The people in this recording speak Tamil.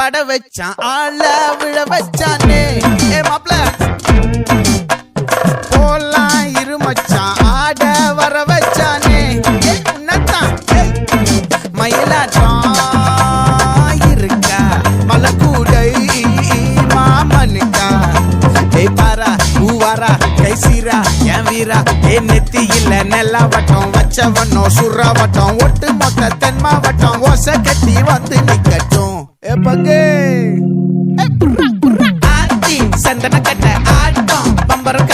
பட வச்சான் ஆள விழ வச்சானே மாப்ள போலாம் இருமச்சான் ஆட வர வச்சானே உன்னத்தான் மயிலாட்டம் இருக்கா மலக்கூடை மாமனுக்கா பாரா பூவாரா கைசீரா என் வீரா நெத்தி இல்ல நெல்லா வட்டம் வச்சவனோ சுறா வட்டம் ஒட்டு மொத்த தென் மாவட்டம் ஓசை கட்டி வந்து நிக்கட்டும் பங்கே சந்தன கட்ட ஆட்டம் பம்பரம்